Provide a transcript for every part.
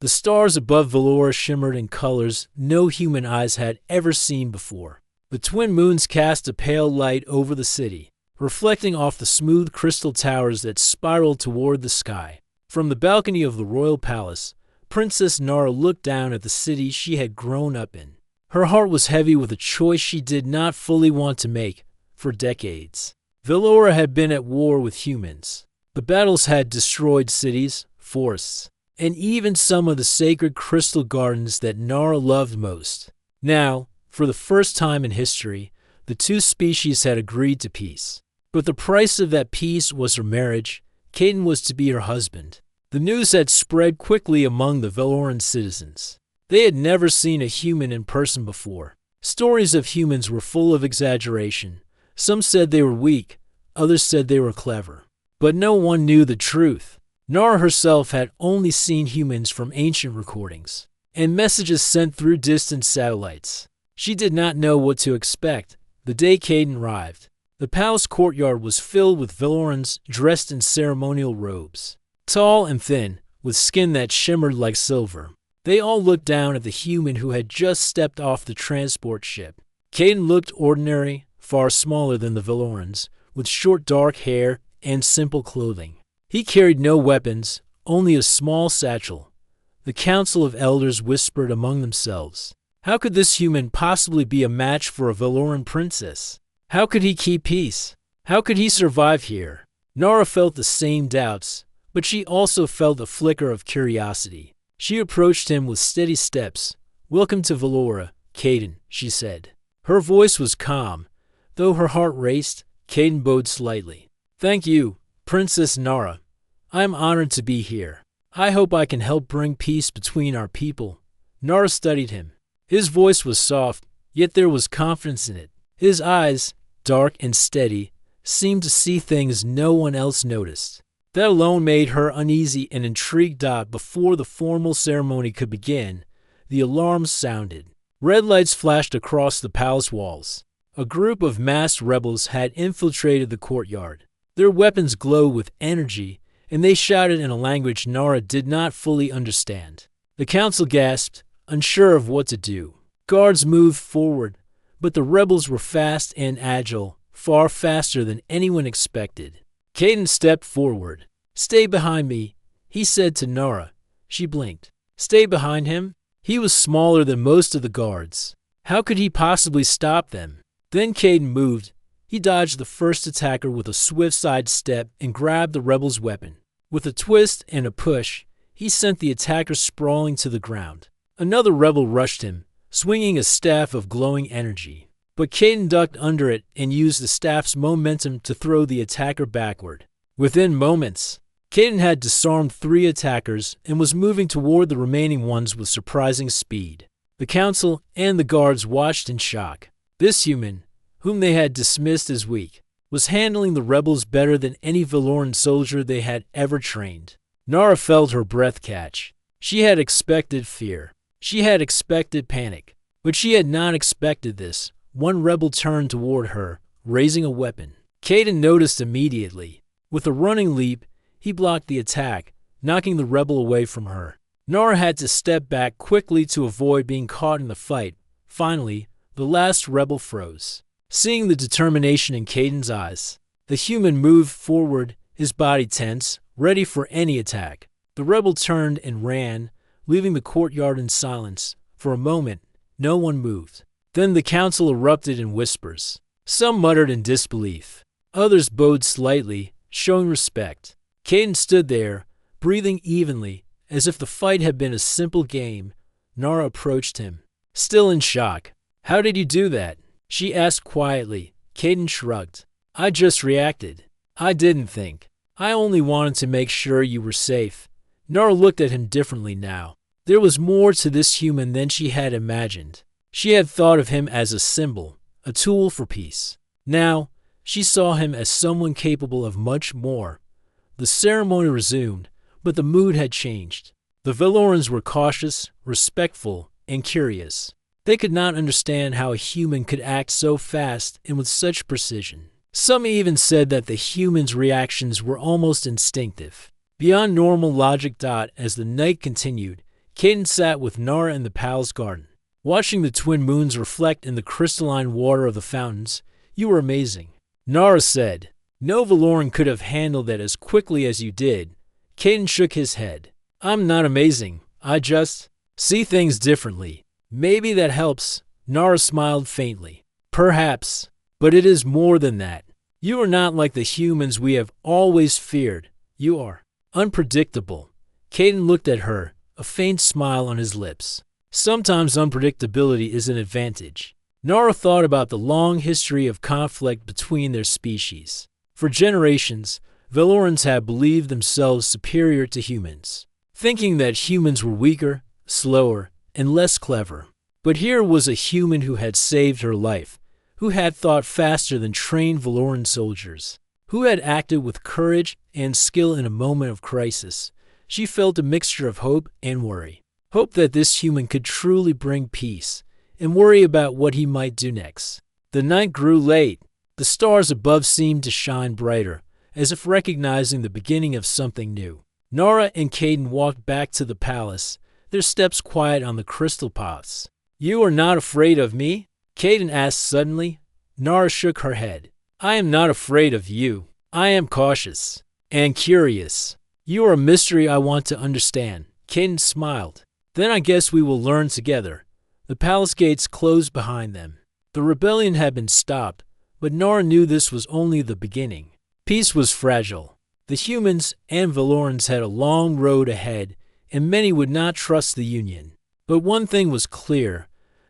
The stars above Valora shimmered in colors no human eyes had ever seen before. The twin moons cast a pale light over the city, reflecting off the smooth crystal towers that spiraled toward the sky. From the balcony of the royal palace, Princess Nara looked down at the city she had grown up in. Her heart was heavy with a choice she did not fully want to make for decades. Valora had been at war with humans. The battles had destroyed cities, forests, and even some of the sacred crystal gardens that Nara loved most. Now, for the first time in history, the two species had agreed to peace. But the price of that peace was her marriage. Caden was to be her husband. The news had spread quickly among the Valoran citizens. They had never seen a human in person before. Stories of humans were full of exaggeration. Some said they were weak, others said they were clever. But no one knew the truth. Nara herself had only seen humans from ancient recordings and messages sent through distant satellites. She did not know what to expect the day Caden arrived. The palace courtyard was filled with Valorans dressed in ceremonial robes. Tall and thin, with skin that shimmered like silver. They all looked down at the human who had just stepped off the transport ship. Caden looked ordinary, far smaller than the Valorans, with short dark hair and simple clothing. He carried no weapons, only a small satchel. The council of elders whispered among themselves. How could this human possibly be a match for a Valoran princess? How could he keep peace? How could he survive here? Nara felt the same doubts, but she also felt a flicker of curiosity. She approached him with steady steps. "Welcome to Valora, Caden," she said. Her voice was calm. Though her heart raced, Caden bowed slightly. "Thank you, Princess Nara. I am honored to be here. I hope I can help bring peace between our people." Nara studied him. His voice was soft, yet there was confidence in it. His eyes, dark and steady, seemed to see things no one else noticed. That alone made her uneasy and intrigued. Before the formal ceremony could begin, the alarms sounded. Red lights flashed across the palace walls. A group of masked rebels had infiltrated the courtyard. Their weapons glowed with energy, and they shouted in a language Nara did not fully understand. The council gasped, unsure of what to do. Guards moved forward, but the rebels were fast and agile, far faster than anyone expected. Caden stepped forward. "Stay behind me," he said to Nara. She blinked. Stay behind him? He was smaller than most of the guards. How could he possibly stop them? Then Caden moved. He dodged the first attacker with a swift sidestep and grabbed the rebel's weapon. With a twist and a push, he sent the attacker sprawling to the ground. Another rebel rushed him, swinging a staff of glowing energy. But Caden ducked under it and used the staff's momentum to throw the attacker backward. Within moments, Caden had disarmed 3 attackers and was moving toward the remaining ones with surprising speed. The council and the guards watched in shock. This human, whom they had dismissed as weak, was handling the rebels better than any Valoran soldier they had ever trained. Nara felt her breath catch. She had expected fear. She had expected panic. But she had not expected this. One rebel turned toward her, raising a weapon. Caden noticed immediately. With a running leap, he blocked the attack, knocking the rebel away from her. Nara had to step back quickly to avoid being caught in the fight. Finally, the last rebel froze. Seeing the determination in Caden's eyes, the human moved forward, his body tense, ready for any attack. The rebel turned and ran, leaving the courtyard in silence. For a moment, no one moved. Then the council erupted in whispers. Some muttered in disbelief. Others bowed slightly, showing respect. Caden stood there, breathing evenly, as if the fight had been a simple game. Nara approached him, still in shock. "How did you do that?" she asked quietly. Caden shrugged. "I just reacted. I didn't think. I only wanted to make sure you were safe." Nara looked at him differently now. There was more to this human than she had imagined. She had thought of him as a symbol, a tool for peace. Now, she saw him as someone capable of much more. The ceremony resumed, but the mood had changed. The Valorans were cautious, respectful, and curious. They could not understand how a human could act so fast and with such precision. Some even said that the human's reactions were almost instinctive, beyond normal logic. As the night continued, Caden sat with Nara in the palace garden, watching the twin moons reflect in the crystalline water of the fountains. "You were amazing," Nara said. "No Valoran could have handled that as quickly as you did." Caden shook his head. "I'm not amazing. I just see things differently." "Maybe that helps," Nara smiled faintly. "Perhaps. But it is more than that. You are not like the humans we have always feared. You are unpredictable." Caden looked at her, a faint smile on his lips. Sometimes unpredictability is an advantage. Nara thought about the long history of conflict between their species. For generations, Valorans had believed themselves superior to humans, thinking that humans were weaker, slower, and less clever. But here was a human who had saved her life, who had thought faster than trained Valoran soldiers, who had acted with courage and skill in a moment of crisis. She felt a mixture of hope and worry. Hope that this human could truly bring peace, and worry about what he might do next. The night grew late. The stars above seemed to shine brighter, as if recognizing the beginning of something new. Nara and Caden walked back to the palace, their steps quiet on the crystal paths. "You are not afraid of me?" Caden asked suddenly. Nara shook her head. "I am not afraid of you. I am cautious and curious. You are a mystery I want to understand." Caden smiled. "Then I guess we will learn together." The palace gates closed behind them. The rebellion had been stopped, but Nara knew this was only the beginning. Peace was fragile. The humans and Valorans had a long road ahead, and many would not trust the Union. But one thing was clear.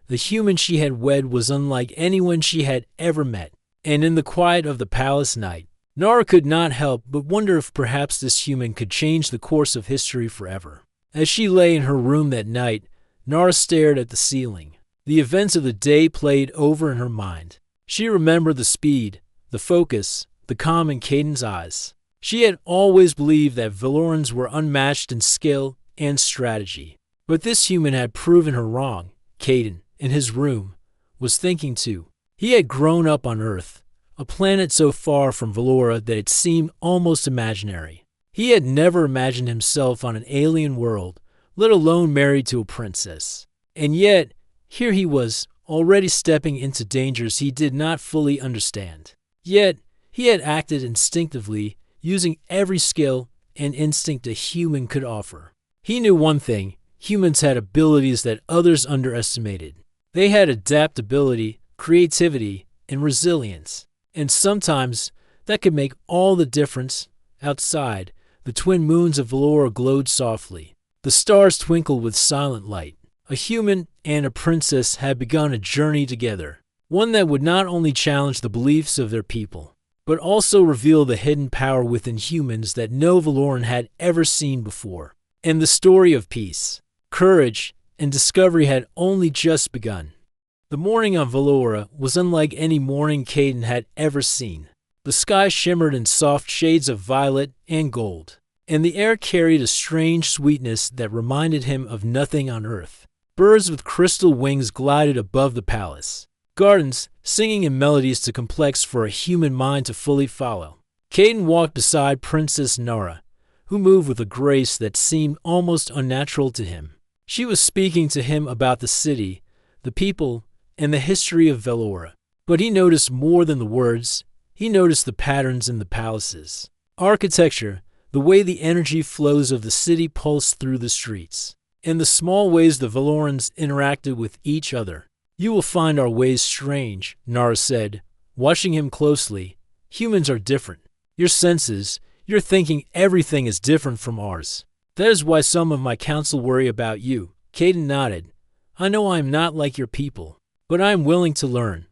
The human she had wed was unlike anyone she had ever met. And in the quiet of the palace night, Nara could not help but wonder if perhaps this human could change the course of history forever. As she lay in her room that night, Nara stared at the ceiling. The events of the day played over in her mind. She remembered the speed, the focus, the calm in Caden's eyes. She had always believed that Valorans were unmatched in skill and strategy. But this human had proven her wrong. Caden, in his room, was thinking too. He had grown up on Earth, a planet so far from Valora that it seemed almost imaginary. He had never imagined himself on an alien world, let alone married to a princess. And yet, here he was, already stepping into dangers he did not fully understand. Yet, he had acted instinctively, using every skill and instinct a human could offer. He knew one thing: humans had abilities that others underestimated. They had adaptability, creativity, and resilience. And sometimes, that could make all the difference. Outside, the twin moons of Valora glowed softly. The stars twinkled with silent light. A human and a princess had begun a journey together, one that would not only challenge the beliefs of their people, but also reveal the hidden power within humans that no Valoran had ever seen before. And the story of peace, courage, and discovery had only just begun. The morning on Valora was unlike any morning Caden had ever seen. The sky shimmered in soft shades of violet and gold, and the air carried a strange sweetness that reminded him of nothing on Earth. Birds with crystal wings glided above the palace, gardens singing in melodies too complex for a human mind to fully follow. Caden walked beside Princess Nara, who moved with a grace that seemed almost unnatural to him. She was speaking to him about the city, the people, and the history of Valora. But he noticed more than the words. He noticed the patterns in the palaces. Architecture, the way the energy flows of the city pulsed through the streets, and the small ways the Valorans interacted with each other. "You will find our ways strange," Nara said, watching him closely. "Humans are different. Your senses, your thinking, everything is different from ours. That is why some of my council worry about you." Caden nodded. "I know I am not like your people, but I am willing to learn.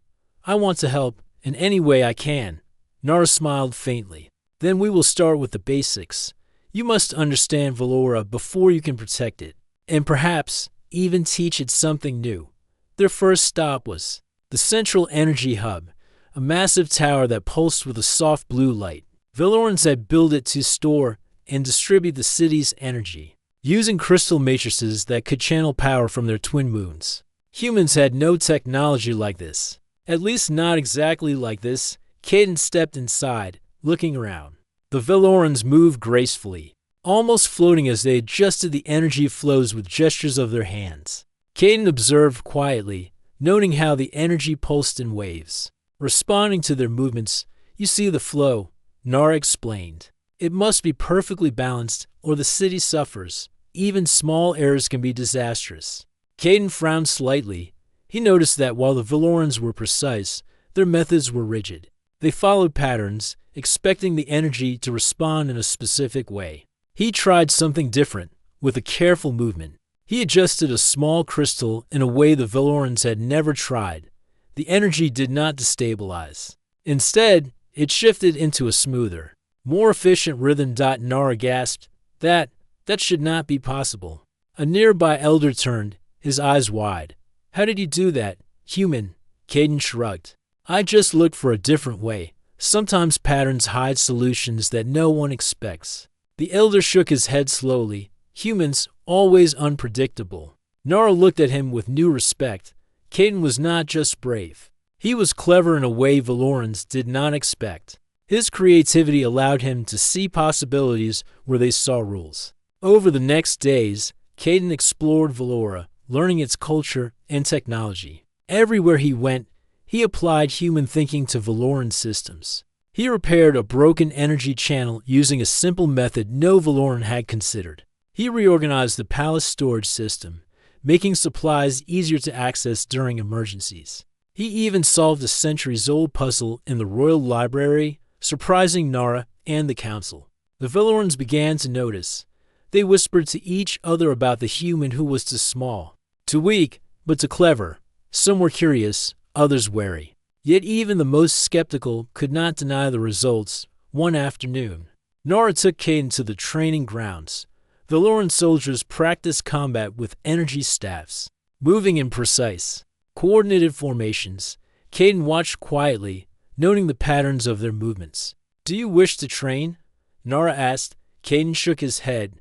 I want to help in any way I can." Nara smiled faintly. "Then we will start with the basics. You must understand Valora before you can protect it, and perhaps even teach it something new." Their first stop was the Central Energy Hub, a massive tower that pulsed with a soft blue light. Valorans had built it to store and distribute the city's energy, using crystal matrices that could channel power from their twin moons. Humans had no technology like this. At least not exactly like this. Caden stepped inside, looking around. The Valorans moved gracefully, almost floating as they adjusted the energy flows with gestures of their hands. Caden observed quietly, noting how the energy pulsed in waves. Responding to their movements, you see the flow, Nara explained. It must be perfectly balanced or the city suffers. Even small errors can be disastrous. Caden frowned slightly. He noticed that while the Valorans were precise, their methods were rigid. They followed patterns, expecting the energy to respond in a specific way. He tried something different, with a careful movement. He adjusted a small crystal in a way the Valorans had never tried. The energy did not destabilize. Instead, it shifted into a smoother, more efficient rhythm. Nara gasped. That should not be possible. A nearby elder turned, his eyes wide. How did you do that, human? Caden shrugged. I just looked for a different way. Sometimes patterns hide solutions that no one expects. The elder shook his head slowly. Humans, always unpredictable. Nara looked at him with new respect. Caden was not just brave. He was clever in a way Valorans did not expect. His creativity allowed him to see possibilities where they saw rules. Over the next days, Caden explored Valora, learning its culture and technology. Everywhere he went, he applied human thinking to Valoran systems. He repaired a broken energy channel using a simple method no Valoran had considered. He reorganized the palace storage system, making supplies easier to access during emergencies. He even solved a centuries-old puzzle in the royal library, surprising Nara and the council. The Valorans began to notice. They whispered to each other about the human who was too small, too weak, but too clever. Some were curious, others wary. Yet even the most skeptical could not deny the results. One afternoon, Nara took Caden to the training grounds. Valoran soldiers practiced combat with energy staffs, moving in precise, coordinated formations. Caden watched quietly, noting the patterns of their movements. Do you wish to train? Nara asked. Caden shook his head.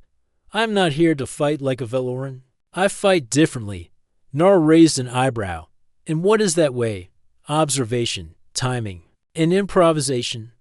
I am not here to fight like a Valoran. I fight differently. Nara raised an eyebrow. And what is that way? Observation, timing, and improvisation.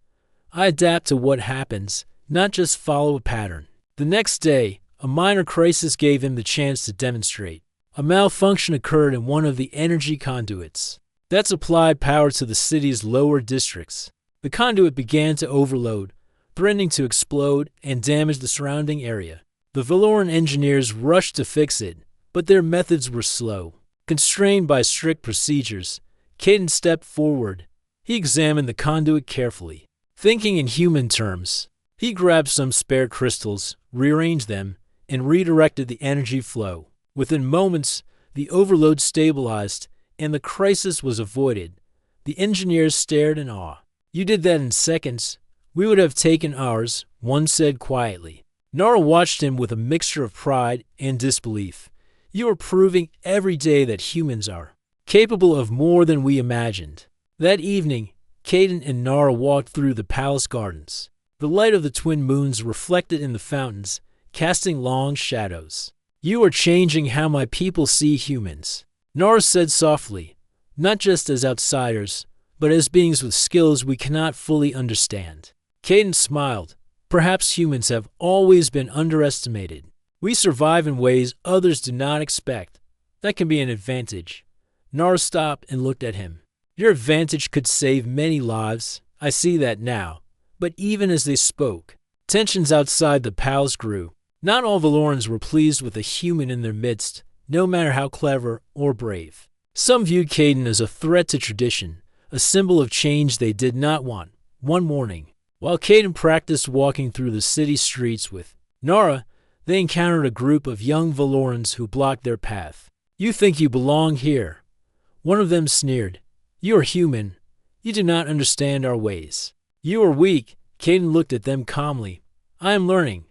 I adapt to what happens, not just follow a pattern. The next day, a minor crisis gave him the chance to demonstrate. A malfunction occurred in one of the energy conduits that supplied power to the city's lower districts. The conduit began to overload, threatening to explode and damage the surrounding area. The Valoran engineers rushed to fix it, but their methods were slow. Constrained by strict procedures, Caden stepped forward. He examined the conduit carefully. Thinking in human terms, he grabbed some spare crystals, rearranged them, and redirected the energy flow. Within moments, the overload stabilized, and the crisis was avoided. The engineers stared in awe. You did that in seconds. We would have taken hours, one said quietly. Nara watched him with a mixture of pride and disbelief. You are proving every day that humans are capable of more than we imagined. That evening, Caden and Nara walked through the palace gardens. The light of the twin moons reflected in the fountains, casting long shadows. You are changing how my people see humans, Nara said softly, not just as outsiders, but as beings with skills we cannot fully understand. Caden smiled. Perhaps humans have always been underestimated. We survive in ways others do not expect. That can be an advantage. Nara stopped and looked at him. Your advantage could save many lives. I see that now. But even as they spoke, tensions outside the palace grew. Not all Valorans were pleased with a human in their midst, no matter how clever or brave. Some viewed Caden as a threat to tradition, a symbol of change they did not want. One morning, while Caden practiced walking through the city streets with Nara, they encountered a group of young Valorans who blocked their path. You think you belong here? One of them sneered. You are human. You do not understand our ways. You are weak. Caden looked at them calmly. I am learning.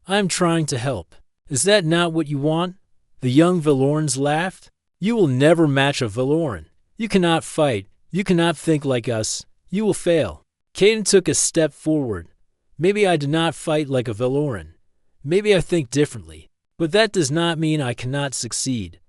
I am trying to help. Is that not what you want? The young Valorans laughed. You will never match a Valoran. You cannot fight. You cannot think like us. You will fail. Caden took a step forward. Maybe I do not fight like a Valoran. Maybe I think differently. But that does not mean I cannot succeed.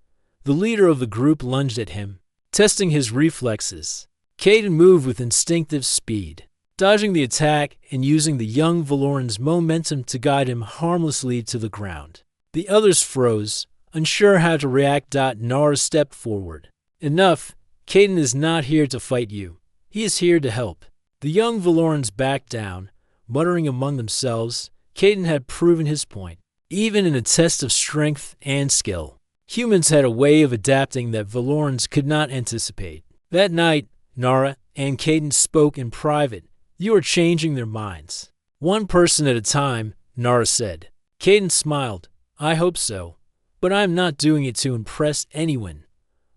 The leader of the group lunged at him, testing his reflexes. Caden moved with instinctive speed, dodging the attack and using the young Valoran's momentum to guide him harmlessly to the ground. The others froze, unsure how to react. Nara stepped forward. Enough. Caden is not here to fight you. He is here to help. The young Valorans backed down, muttering among themselves. Caden had proven his point, even in a test of strength and skill. Humans had a way of adapting that Valorans could not anticipate. That night, Nara and Caden spoke in private. You are changing their minds. One person at a time, Nara said. Caden smiled. I hope so. But I am not doing it to impress anyone.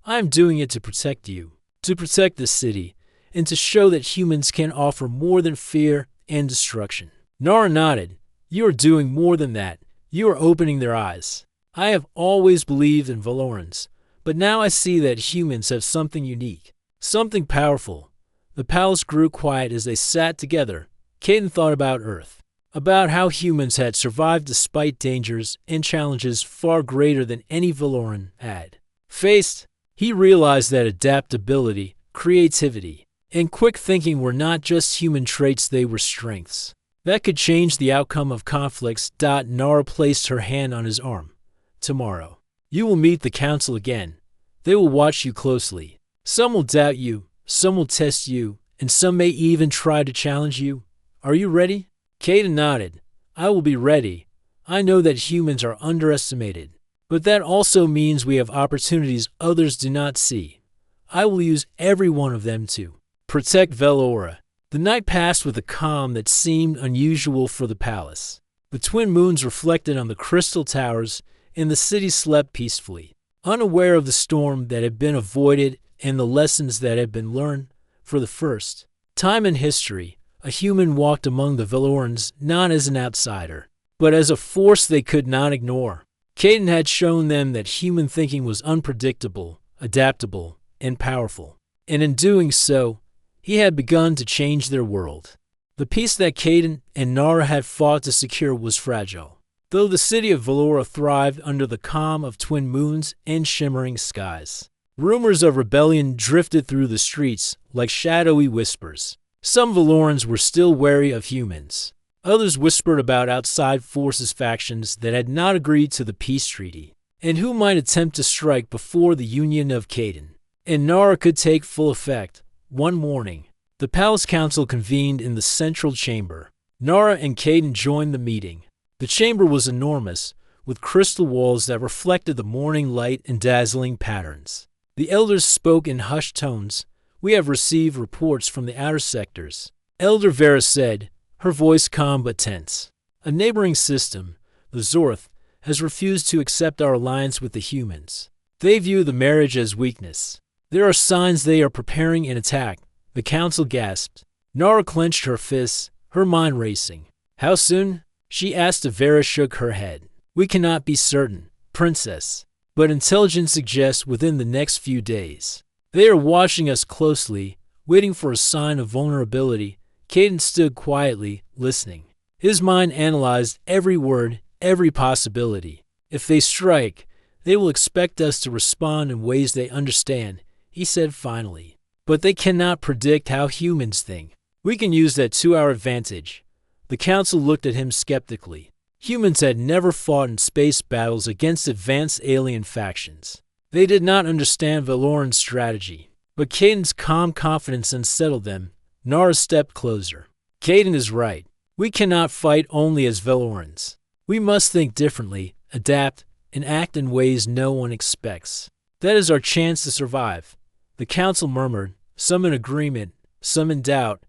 I am doing it to protect you, to protect the city, and to show that humans can offer more than fear and destruction. Nara nodded. You are doing more than that. You are opening their eyes. I have always believed in Valorans, but now I see that humans have something unique, something powerful. The palace grew quiet as they sat together. Caden thought about Earth, about how humans had survived despite dangers and challenges far greater than any Valoran had faced. He realized that adaptability, creativity, and quick thinking were not just human traits, they were strengths that could change the outcome of conflicts. Nara placed her hand on his arm. Tomorrow, you will meet the council again. They will watch you closely. Some will doubt you, some will test you, and some may even try to challenge you. Are you ready? Caden nodded. I will be ready. I know that humans are underestimated, but that also means we have opportunities others do not see. I will use every one of them to protect Velora. The night passed with a calm that seemed unusual for the palace. The twin moons reflected on the crystal towers, and the city slept peacefully, unaware of the storm that had been avoided and the lessons that had been learned. For the first time in history, a human walked among the Valorans not as an outsider, but as a force they could not ignore. Caden had shown them that human thinking was unpredictable, adaptable, and powerful, and in doing so, he had begun to change their world. The peace that Caden and Nara had fought to secure was fragile, though the city of Valora thrived under the calm of twin moons and shimmering skies. Rumors of rebellion drifted through the streets like shadowy whispers. Some Valorans were still wary of humans. Others whispered about outside forces, factions that had not agreed to the peace treaty, and who might attempt to strike before the union of Caden and Nara could take full effect. One morning, the palace council convened in the central chamber. Nara and Caden joined the meeting. The chamber was enormous, with crystal walls that reflected the morning light in dazzling patterns. The elders spoke in hushed tones. We have received reports from the outer sectors. Elder Vera said, her voice calm but tense. A neighboring system, the Zorth, has refused to accept our alliance with the humans. They view the marriage as weakness. There are signs they are preparing an attack. The council gasped. Nara clenched her fists, her mind racing. How soon? She asked. Vera shook her head. We cannot be certain, Princess, but intelligence suggests within the next few days. They are watching us closely, waiting for a sign of vulnerability. Caden stood quietly, listening. His mind analyzed every word, every possibility. If they strike, they will expect us to respond in ways they understand, he said finally. But they cannot predict how humans think. We can use that to our advantage. The council looked at him skeptically. Humans had never fought in space battles against advanced alien factions. They did not understand Valoran's strategy. But Caden's calm confidence unsettled them. Nara stepped closer. Caden is right. We cannot fight only as Valorans. We must think differently, adapt, and act in ways no one expects. That is our chance to survive. The council murmured, some in agreement, some in doubt.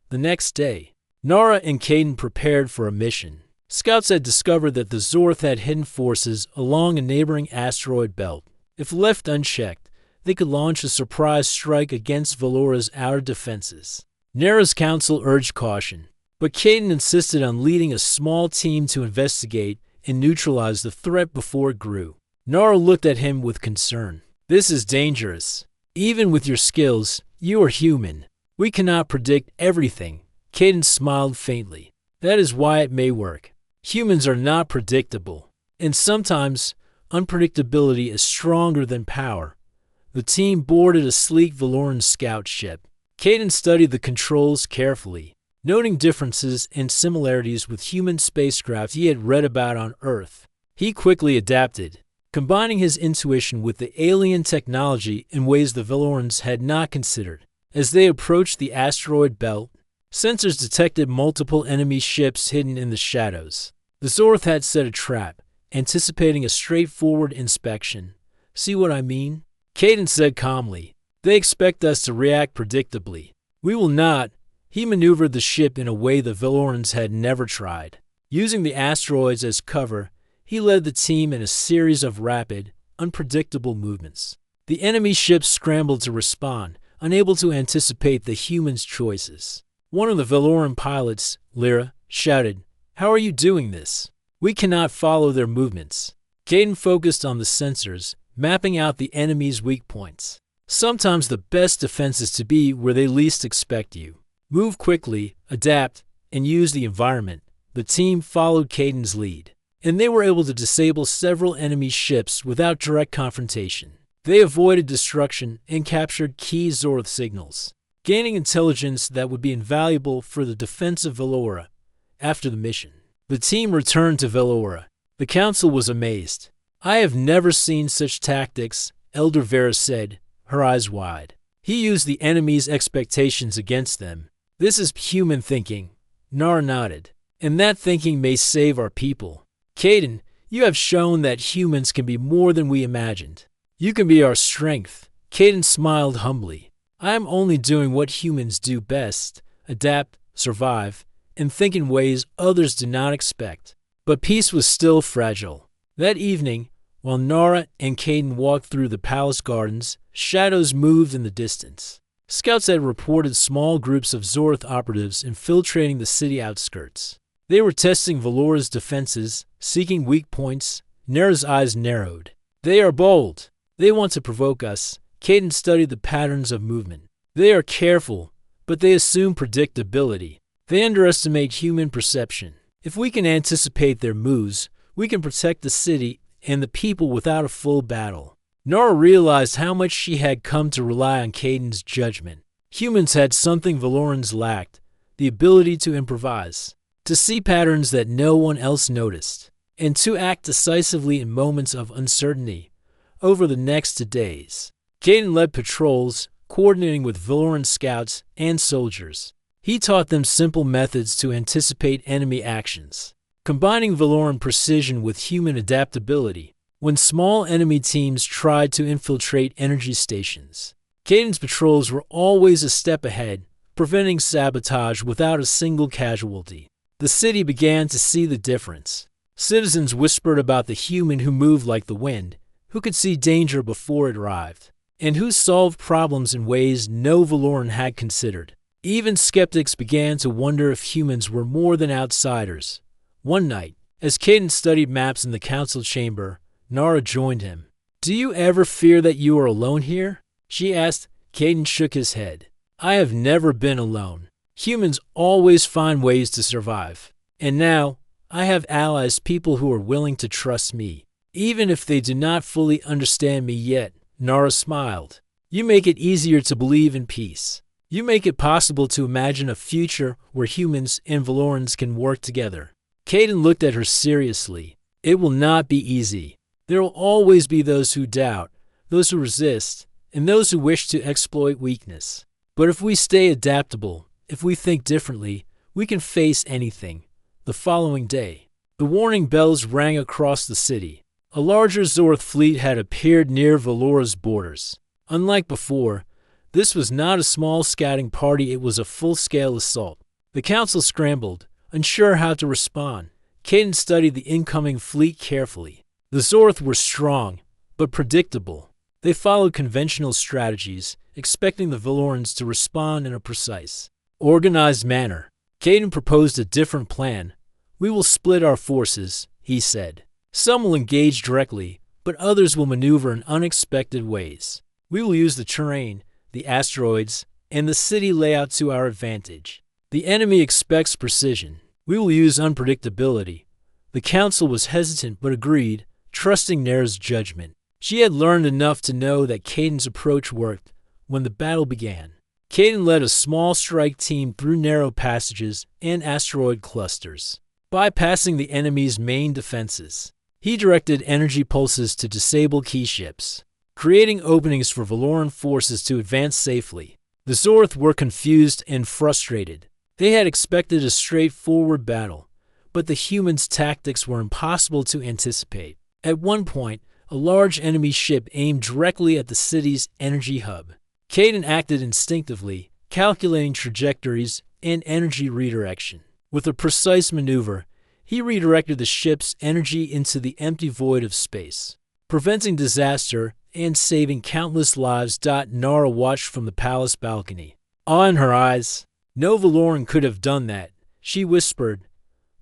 The next day, Nara and Caden prepared for a mission. Scouts had discovered that the Zorth had hidden forces along a neighboring asteroid belt. If left unchecked, they could launch a surprise strike against Valora's outer defenses. Nara's council urged caution, but Caden insisted on leading a small team to investigate and neutralize the threat before it grew. Nara looked at him with concern. This is dangerous. Even with your skills, you are human. We cannot predict everything. Caden smiled faintly. That is why it may work. Humans are not predictable, and sometimes unpredictability is stronger than power. The team boarded a sleek Valoran scout ship. Caden studied the controls carefully. noting differences and similarities with human spacecraft he had read about on Earth. He quickly adapted, combining his intuition with the alien technology in ways the Valorans had not considered. As they approached the asteroid belt, sensors detected multiple enemy ships hidden in the shadows. The Zorth had set a trap, anticipating a straightforward inspection. "See what I mean?" Caden said calmly. "They expect us to react predictably. We will not." He maneuvered the ship in a way the Valorans had never tried. Using the asteroids as cover, he led the team in a series of rapid, unpredictable movements. The enemy ships scrambled to respond, unable to anticipate the humans' choices. One of the Valoran pilots, Lyra, shouted, "How are you doing this? We cannot follow their movements." Caden focused on the sensors, mapping out the enemy's weak points. Sometimes the best defense is to be where they least expect you. Move quickly, adapt, and use the environment. The team followed Caden's lead, and they were able to disable several enemy ships without direct confrontation. They avoided destruction and captured key Zorth signals, gaining intelligence that would be invaluable for the defense of Velora. After the mission, the team returned to Velora. The council was amazed. "I have never seen such tactics," Elder Vera said, her eyes wide. "He used the enemy's expectations against them. This is human thinking." Nara nodded. "And that thinking may save our people. Caden, you have shown that humans can be more than we imagined. You can be our strength." Caden smiled humbly. "I am only doing what humans do best: adapt, survive, and think in ways others do not expect." But peace was still fragile. That evening, while Nara and Caden walked through the palace gardens, shadows moved in the distance. Scouts had reported small groups of Zorth operatives infiltrating the city outskirts. They were testing Valora's defenses, seeking weak points. Nara's eyes narrowed. "They are bold. They want to provoke us." Caden studied the patterns of movement. "They are careful, but they assume predictability. They underestimate human perception. If we can anticipate their moves, we can protect the city and the people without a full battle." Nara realized how much she had come to rely on Caden's judgment. Humans had something Valorans lacked: the ability to improvise, to see patterns that no one else noticed, and to act decisively in moments of uncertainty. Over the next 2 days, Caden led patrols, coordinating with Valoran scouts and soldiers. He taught them simple methods to anticipate enemy actions, combining Valoran precision with human adaptability. When small enemy teams tried to infiltrate energy stations, Caden's patrols were always a step ahead, preventing sabotage without a single casualty. The city began to see the difference. Citizens whispered about the human who moved like the wind, who could see danger before it arrived, and who solved problems in ways no Valoran had considered. Even skeptics began to wonder if humans were more than outsiders. One night, as Caden studied maps in the council chamber, Nara joined him. "Do you ever fear that you are alone here?" she asked. Caden shook his head. "I have never been alone. Humans always find ways to survive. And now, I have allies, people who are willing to trust me, even if they do not fully understand me yet." Nara smiled. "You make it easier to believe in peace. You make it possible to imagine a future where humans and Valorans can work together." Caden looked at her seriously. "It will not be easy. There will always be those who doubt, those who resist, and those who wish to exploit weakness. But if we stay adaptable, if we think differently, we can face anything." The following day, the warning bells rang across the city. A larger Zorth fleet had appeared near Valora's borders. Unlike before, this was not a small scouting party, it was a full-scale assault. The council scrambled, unsure how to respond. Caden studied the incoming fleet carefully. The Zorth were strong, but predictable. They followed conventional strategies, expecting the Valorans to respond in a precise, organized manner. Caden proposed a different plan. "We will split our forces," he said. "Some will engage directly, but others will maneuver in unexpected ways. We will use the terrain, the asteroids, and the city layout to our advantage. The enemy expects precision. We will use unpredictability." The council was hesitant but agreed, trusting Nara's judgment. She had learned enough to know that Caden's approach worked. When the battle began, Caden led a small strike team through narrow passages and asteroid clusters, bypassing the enemy's main defenses. He directed energy pulses to disable key ships, creating openings for Valoran forces to advance safely. The Zorth were confused and frustrated. They had expected a straightforward battle, but the humans' tactics were impossible to anticipate. At one point, a large enemy ship aimed directly at the city's energy hub. Caden acted instinctively, calculating trajectories and energy redirection. With a precise maneuver, he redirected the ship's energy into the empty void of space, preventing disaster and saving countless lives. Nara watched from the palace balcony, awe in her eyes. No Valoran could have done that, she whispered.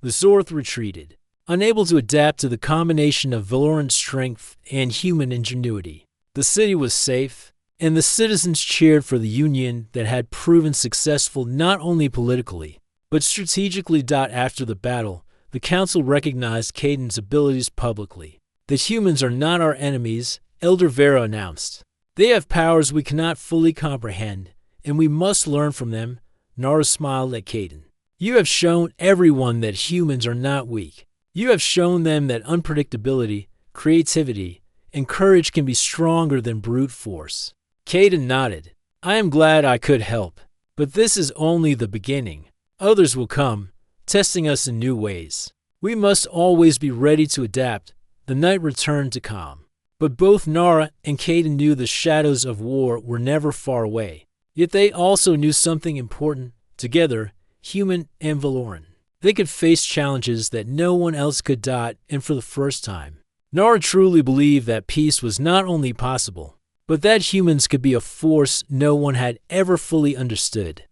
The Zorth retreated, unable to adapt to the combination of Valoran strength and human ingenuity. The city was safe, and the citizens cheered for the union that had proven successful not only politically, but strategically. After the battle, the council recognized Caden's abilities publicly. The humans are not our enemies, Elder Vera announced. They have powers we cannot fully comprehend, and we must learn from them. Nara smiled at Caden. You have shown everyone that humans are not weak. You have shown them that unpredictability, creativity, and courage can be stronger than brute force. Caden nodded. I am glad I could help, but this is only the beginning. Others will come, testing us in new ways. We must always be ready to adapt. The night returned to calm. But both Nara and Caden knew the shadows of war were never far away. Yet they also knew something important. Together, human and Valoran, they could face challenges that no one else could. And for the first time, Nara truly believed that peace was not only possible, but that humans could be a force no one had ever fully understood.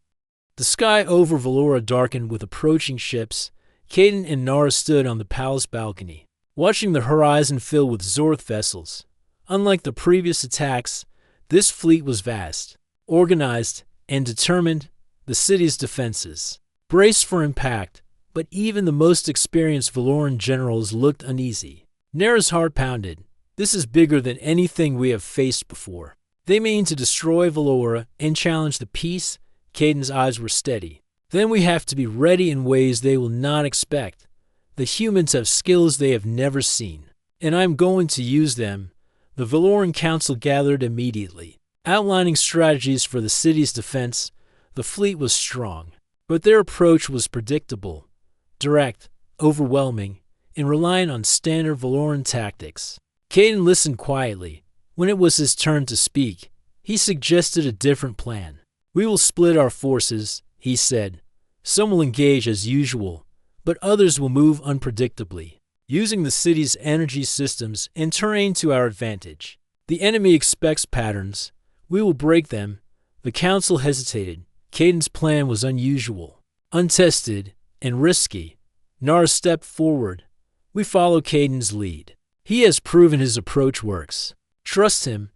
The sky over Valora darkened with approaching ships. Caden and Nara stood on the palace balcony, watching the horizon fill with Zorth vessels. Unlike the previous attacks, this fleet was vast, organized, and determined. The city's defenses braced for impact, but even the most experienced Valoran generals looked uneasy. Nara's heart pounded. This is bigger than anything we have faced before. They mean to destroy Valora and challenge the peace. Caden's eyes were steady. Then we have to be ready in ways they will not expect. The humans have skills they have never seen, and I'm going to use them. The Valoran Council gathered immediately, outlining strategies for the city's defense. The fleet was strong, but their approach was predictable, direct, overwhelming, and reliant on standard Valoran tactics. Caden listened quietly. When it was his turn to speak, he suggested a different plan. We will split our forces, he said. Some will engage as usual, but others will move unpredictably, using the city's energy systems and terrain to our advantage. The enemy expects patterns. We will break them. The council hesitated. Caden's plan was unusual, untested, and risky. Nara stepped forward. We follow Caden's lead. He has proven his approach works. Trust him.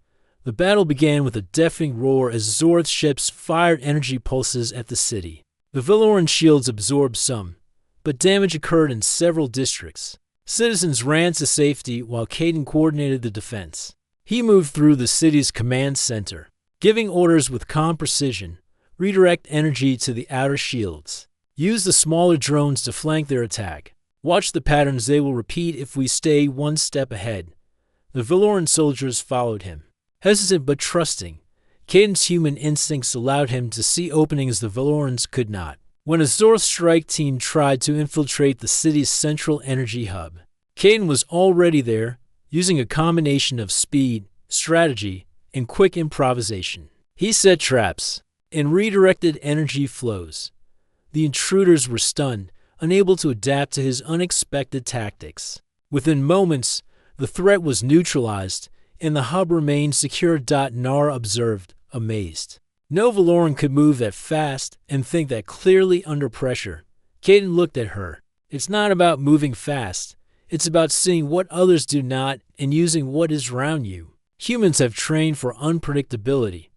The battle began with a deafening roar as Zorth ships fired energy pulses at the city. The Valoran shields absorbed some, but damage occurred in several districts. Citizens ran to safety while Caden coordinated the defense. He moved through the city's command center, giving orders with calm precision. Redirect energy to the outer shields. Use the smaller drones to flank their attack. Watch the patterns they will repeat if we stay one step ahead. The Valoran soldiers followed him, hesitant but trusting. Caden's human instincts allowed him to see openings the Valorans could not. When a Zorth strike team tried to infiltrate the city's central energy hub, Caden was already there, using a combination of speed, strategy, and quick improvisation. He set traps and redirected energy flows. The intruders were stunned, unable to adapt to his unexpected tactics. Within moments, the threat was neutralized, and the hub remained secure. Nara observed, amazed. No Valoran could move that fast and think that clearly under pressure. Caden looked at her. It's not about moving fast. It's about seeing what others do not and using what is around you. Humans have trained for unpredictability.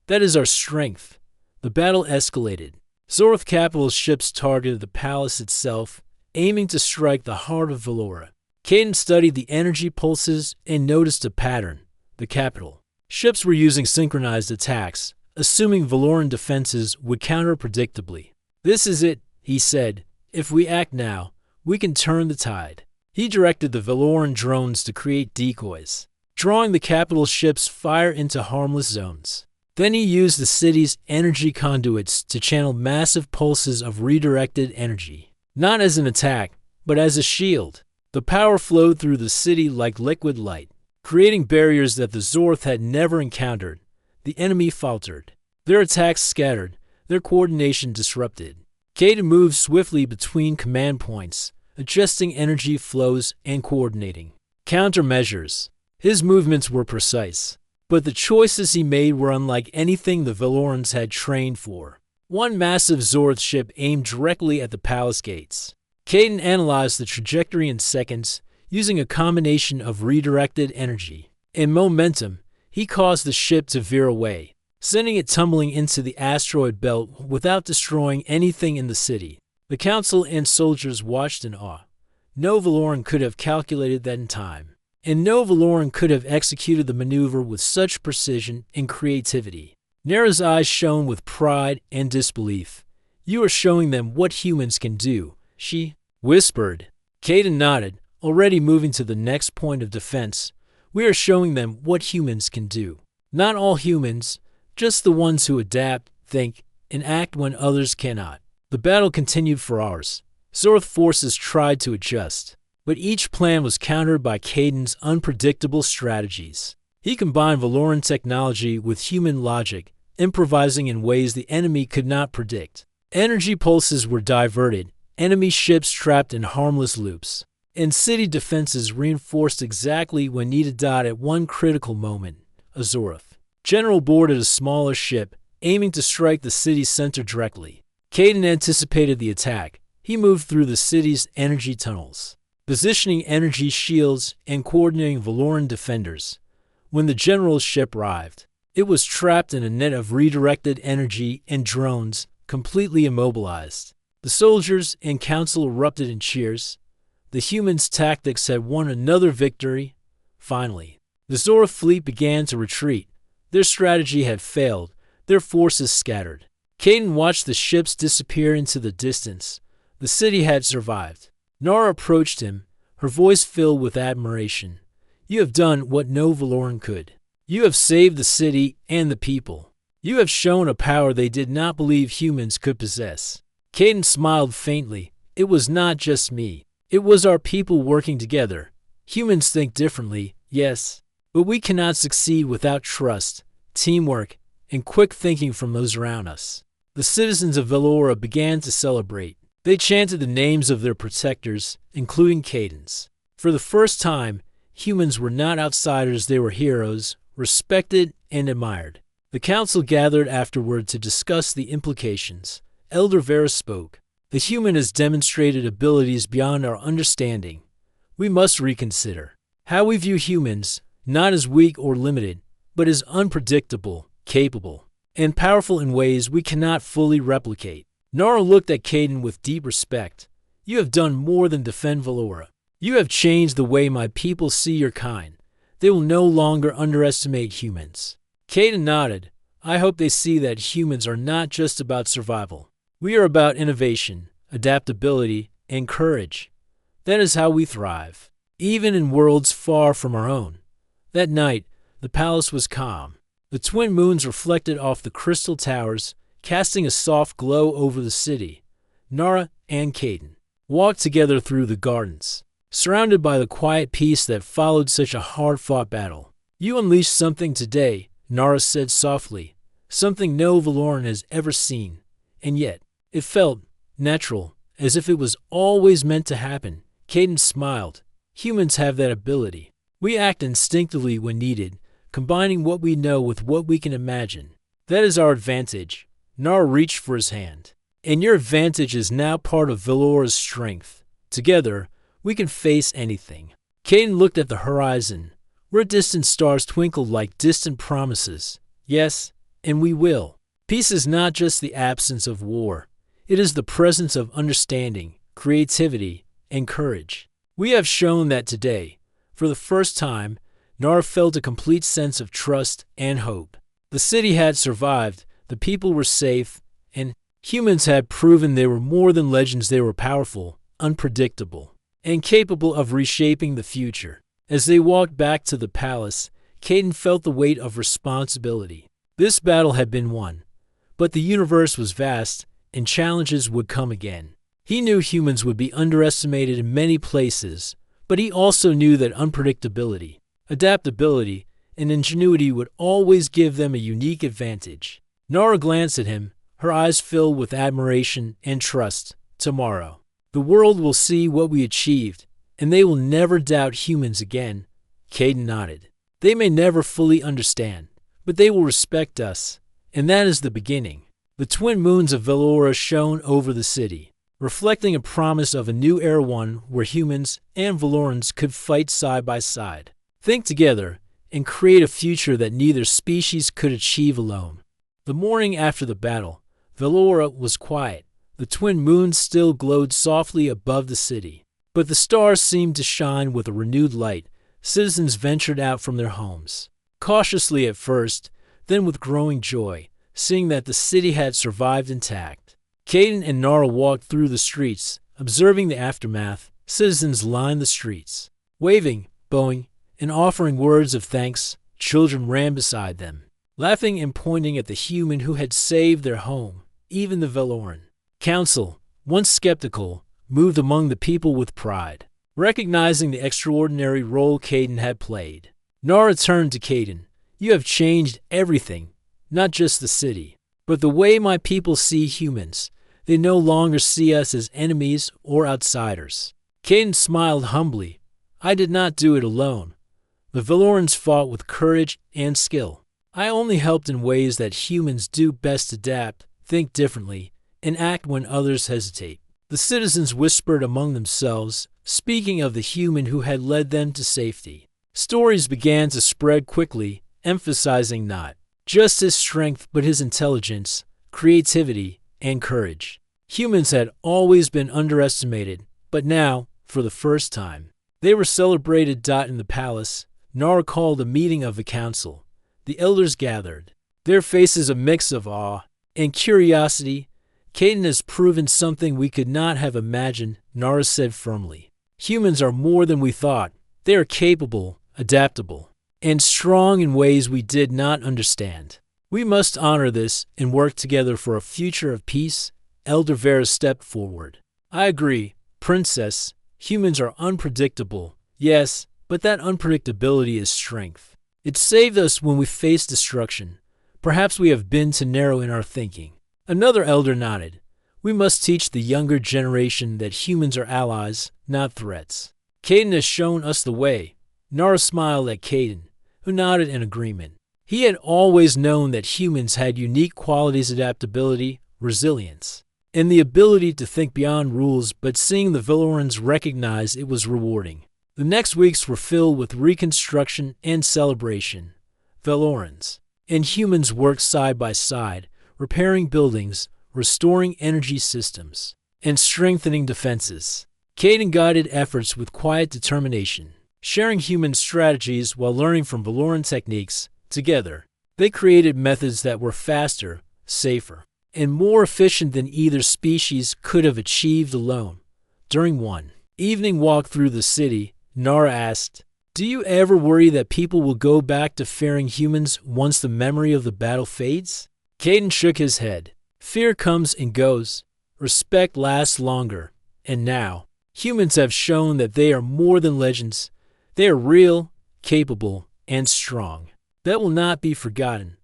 That is our strength. The battle escalated. Zorth capital's ships targeted the palace itself, aiming to strike the heart of Valora. Caden studied the energy pulses and noticed a pattern. The capital ships were using synchronized attacks, assuming Valoran defenses would counter predictably. "This is it," he said. "If we act now, we can turn the tide." He directed the Valoran drones to create decoys, drawing the capital ship's fire into harmless zones. Then he used the city's energy conduits to channel massive pulses of redirected energy, not as an attack, but as a shield. The power flowed through the city like liquid light, creating barriers that the Zorth had never encountered. The enemy faltered. Their attacks scattered, their coordination disrupted. Caden moved swiftly between command points, adjusting energy flows and coordinating countermeasures. His movements were precise, but the choices he made were unlike anything the Valorans had trained for. One massive Zorth ship aimed directly at the palace gates. Caden analyzed the trajectory in seconds, using a combination of redirected energy and momentum. He caused the ship to veer away, sending it tumbling into the asteroid belt without destroying anything in the city. The council and soldiers watched in awe. No Valoran could have calculated that in time, and no Valoran could have executed the maneuver with such precision and creativity. Nara's eyes shone with pride and disbelief. "You are showing them what humans can do," she whispered. Caden nodded, already moving to the next point of defense. "We are showing them what humans can do. Not all humans, just the ones who adapt, think, and act when others cannot." The battle continued for hours. Zorth forces tried to adjust, but each plan was countered by Caden's unpredictable strategies. He combined Valoran technology with human logic, improvising in ways the enemy could not predict. Energy pulses were diverted, enemy ships trapped in harmless loops, and city defenses reinforced exactly when needed. At one critical moment, a Zorth general boarded a smaller ship, aiming to strike the city's center directly. Caden anticipated the attack. He moved through the city's energy tunnels, positioning energy shields and coordinating Valoran defenders. When the general's ship arrived, it was trapped in a net of redirected energy and drones, completely immobilized. The soldiers and council erupted in cheers. The humans' tactics had won another victory. Finally, the Zorth fleet began to retreat. Their strategy had failed, their forces scattered. Caden watched the ships disappear into the distance. The city had survived. Nara approached him, her voice filled with admiration. "You have done what no Valoran could. You have saved the city and the people. You have shown a power they did not believe humans could possess." Caden smiled faintly. "It was not just me. It was our people working together. Humans think differently, yes, but we cannot succeed without trust, teamwork, and quick thinking from those around us." The citizens of Velora began to celebrate. They chanted the names of their protectors, including Caden's. For the first time, humans were not outsiders, they were heroes, respected and admired. The council gathered afterward to discuss the implications. Elder Vera spoke. "The human has demonstrated abilities beyond our understanding. We must reconsider how we view humans, not as weak or limited, but as unpredictable, capable, and powerful in ways we cannot fully replicate." Nara looked at Caden with deep respect. "You have done more than defend Velora. You have changed the way my people see your kind. They will no longer underestimate humans." Caden nodded. "I hope they see that humans are not just about survival. We are about innovation, adaptability, and courage. That is how we thrive, even in worlds far from our own." That night, the palace was calm. The twin moons reflected off the crystal towers, casting a soft glow over the city. Nara and Caden walked together through the gardens, surrounded by the quiet peace that followed such a hard-fought battle. "You unleashed something today," Nara said softly, "something no Valoran has ever seen, and yet it felt natural, as if it was always meant to happen." Caden smiled. "Humans have that ability. We act instinctively when needed, combining what we know with what we can imagine. That is our advantage." Nara reached for his hand. "And your advantage is now part of Velora's strength. Together, we can face anything." Caden looked at the horizon, where distant stars twinkled like distant promises. "Yes, and we will." Peace is not just the absence of war. It is the presence of understanding, creativity, and courage. We have shown that today. For the first time, Nara felt a complete sense of trust and hope. The city had survived, the people were safe, and humans had proven they were more than legends. They were powerful, unpredictable, and capable of reshaping the future. As they walked back to the palace, Caden felt the weight of responsibility. This battle had been won, but the universe was vast, and challenges would come again. He knew humans would be underestimated in many places, but he also knew that unpredictability, adaptability, and ingenuity would always give them a unique advantage. Nara glanced at him, her eyes filled with admiration and trust. Tomorrow, the world will see what we achieved, and they will never doubt humans again. Caden nodded. They may never fully understand, but they will respect us, and that is the beginning. The twin moons of Velora shone over the city, reflecting a promise of a new era, one where humans and Velorans could fight side by side, think together, and create a future that neither species could achieve alone. The morning after the battle, Velora was quiet. The twin moons still glowed softly above the city, but the stars seemed to shine with a renewed light. Citizens ventured out from their homes, cautiously at first, then with growing joy, seeing that the city had survived intact. Caden and Nara walked through the streets, observing the aftermath. Citizens lined the streets, waving, bowing, and offering words of thanks. Children ran beside them, laughing and pointing at the human who had saved their home. Even the Veloran Council, once skeptical, moved among the people with pride, recognizing the extraordinary role Caden had played. Nara turned to Caden. You have changed everything, not just the city, but the way my people see humans. They no longer see us as enemies or outsiders. Caden smiled humbly. I did not do it alone. The Velorans fought with courage and skill. I only helped in ways that humans do best: adapt, think differently, and act when others hesitate. The citizens whispered among themselves, speaking of the human who had led them to safety. Stories began to spread quickly, emphasizing not just his strength but his intelligence, creativity, and courage. Humans had always been underestimated, but now, for the first time, they were celebrated. In the palace, Nara called a meeting of the council. The elders gathered, their faces a mix of awe and curiosity. Caden has proven something we could not have imagined, Nara said firmly. Humans are more than we thought. They are capable, adaptable, and strong in ways we did not understand. We must honor this and work together for a future of peace. Elder Vera stepped forward. I agree, Princess. Humans are unpredictable, yes, but that unpredictability is strength. It saved us when we faced destruction. Perhaps we have been too narrow in our thinking. Another elder nodded. We must teach the younger generation that humans are allies, not threats. Caden has shown us the way. Nara smiled at Caden, who nodded in agreement. He had always known that humans had unique qualities: adaptability, resilience, and the ability to think beyond rules, but seeing the Velorans recognize it was rewarding. The next weeks were filled with reconstruction and celebration. Velorans and humans worked side by side, repairing buildings, restoring energy systems, and strengthening defenses. Caden guided efforts with quiet determination, sharing human strategies while learning from Veloran techniques. Together, they created methods that were faster, safer, and more efficient than either species could have achieved alone. During one evening walk through the city, Nara asked, Do you ever worry that people will go back to fearing humans once the memory of the battle fades? Caden shook his head. Fear comes and goes. Respect lasts longer. And now, humans have shown that they are more than legends. They are real, capable, and strong. That will not be forgotten.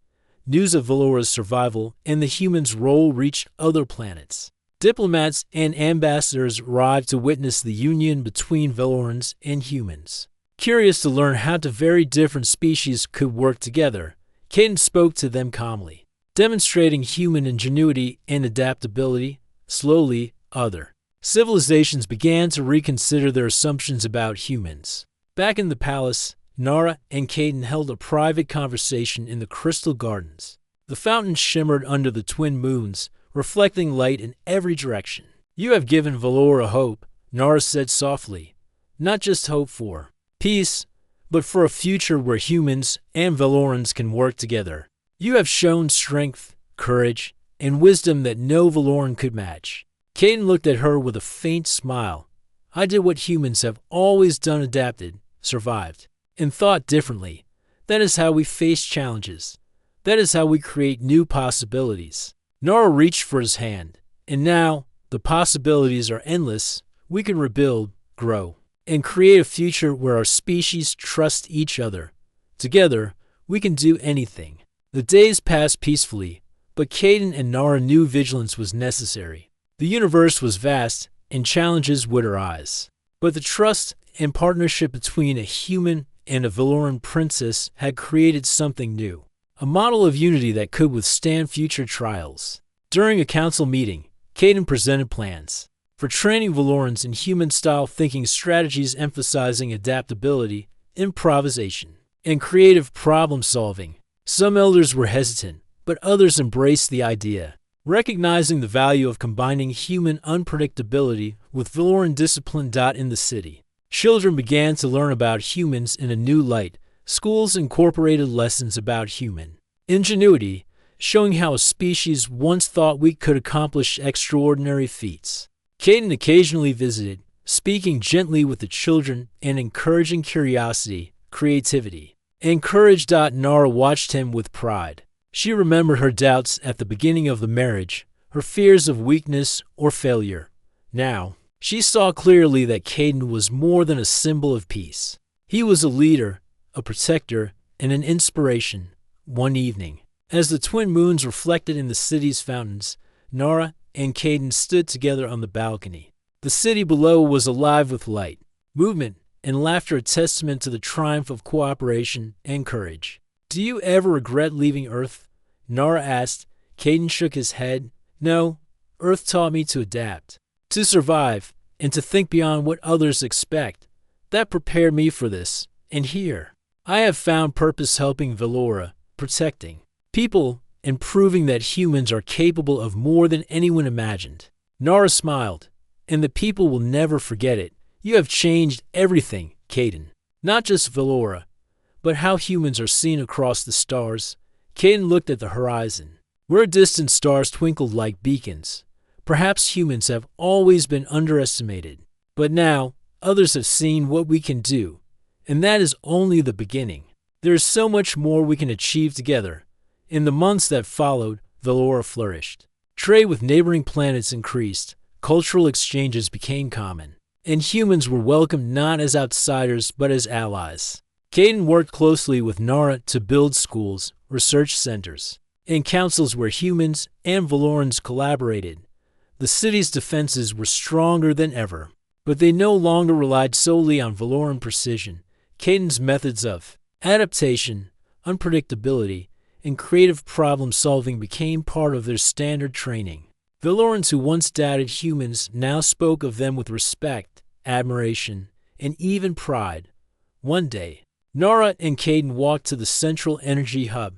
News of Velora's survival and the humans' role reached other planets. Diplomats and ambassadors arrived to witness the union between Velorans and humans. Curious to learn how two very different species could work together, Caden spoke to them calmly, demonstrating human ingenuity and adaptability. Slowly, other civilizations began to reconsider their assumptions about humans. Back in the palace, Nara and Caden held a private conversation in the Crystal Gardens. The fountain shimmered under the twin moons, reflecting light in every direction. You have given Velora hope, Nara said softly. Not just hope for peace, but for a future where humans and Velorans can work together. You have shown strength, courage, and wisdom that no Valoran could match. Caden looked at her with a faint smile. I did what humans have always done: adapted, survived, and thought differently. That is how we face challenges. That is how we create new possibilities. Nara reached for his hand, and now the possibilities are endless. We can rebuild, grow, and create a future where our species trust each other. Together, we can do anything. The days passed peacefully, but Caden and Nara knew vigilance was necessary. The universe was vast, and challenges would arise. But the trust and partnership between a human and a Valoran princess had created something new, a model of unity that could withstand future trials. During a council meeting, Caden presented plans for training Valorans in human-style thinking strategies emphasizing adaptability, improvisation, and creative problem-solving. Some elders were hesitant, but others embraced the idea, recognizing the value of combining human unpredictability with Valoran discipline. In the city, children began to learn about humans in a new light. Schools incorporated lessons about human ingenuity, showing how a species once thought we could accomplish extraordinary feats. Caden occasionally visited, speaking gently with the children and encouraging curiosity, creativity, and courage. Nara watched him with pride. She remembered her doubts at the beginning of the marriage, her fears of weakness or failure. Now, she saw clearly that Caden was more than a symbol of peace. He was a leader, a protector, and an inspiration. One evening, as the twin moons reflected in the city's fountains, Nara and Caden stood together on the balcony. The city below was alive with light, movement, and laughter, a testament to the triumph of cooperation and courage. "Do you ever regret leaving Earth?" Nara asked. Caden shook his head. "No, Earth taught me to adapt, to survive, and to think beyond what others expect. That prepared me for this, and here, I have found purpose helping Valora, protecting people, and proving that humans are capable of more than anyone imagined." Nara smiled. "And the people will never forget it. You have changed everything, Caden. Not just Valora, but how humans are seen across the stars." Caden looked at the horizon, where distant stars twinkled like beacons. Perhaps humans have always been underestimated, but now others have seen what we can do, and that is only the beginning. There is so much more we can achieve together. In the months that followed, Valora flourished. Trade with neighboring planets increased, cultural exchanges became common, and humans were welcomed not as outsiders but as allies. Caden worked closely with Nara to build schools, research centers, and councils where humans and Valorans collaborated. The city's defenses were stronger than ever, but they no longer relied solely on Valoran precision. Caden's methods of adaptation, unpredictability, and creative problem-solving became part of their standard training. Valorans who once doubted humans now spoke of them with respect, admiration, and even pride. One day, Nara and Caden walked to the central energy hub.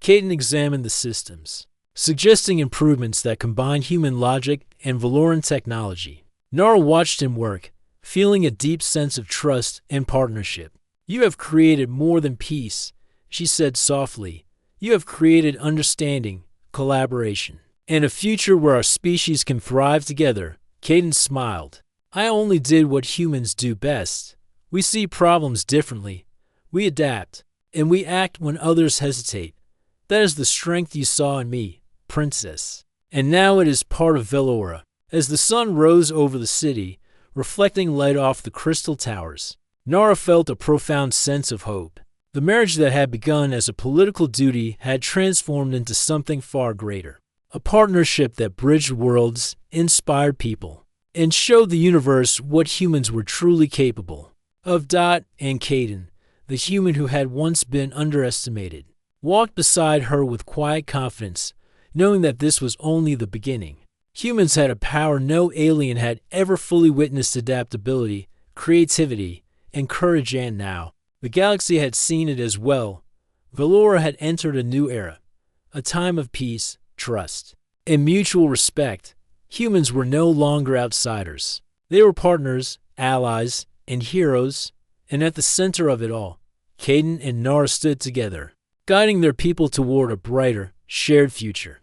Caden examined the systems, suggesting improvements that combined human logic and Valoran technology. Nara watched him work, feeling a deep sense of trust and partnership. "You have created more than peace," she said softly. "You have created understanding, collaboration, and a future where our species can thrive together." Caden smiled. "I only did what humans do best. We see problems differently. We adapt, and we act when others hesitate. That is the strength you saw in me, Princess. And now it is part of Velora." As the sun rose over the city, reflecting light off the crystal towers, Nara felt a profound sense of hope. The marriage that had begun as a political duty had transformed into something far greater. A partnership that bridged worlds, inspired people, and showed the universe what humans were truly capable of. And Caden, the human who had once been underestimated, walked beside her with quiet confidence, knowing that this was only the beginning. Humans had a power no alien had ever fully witnessed: adaptability, creativity, and courage, and now the galaxy had seen it as well. Valora had entered a new era, a time of peace, trust, and mutual respect. Humans were no longer outsiders. They were partners, allies, and heroes, and at the center of it all, Caden and Nara stood together, guiding their people toward a brighter, shared future.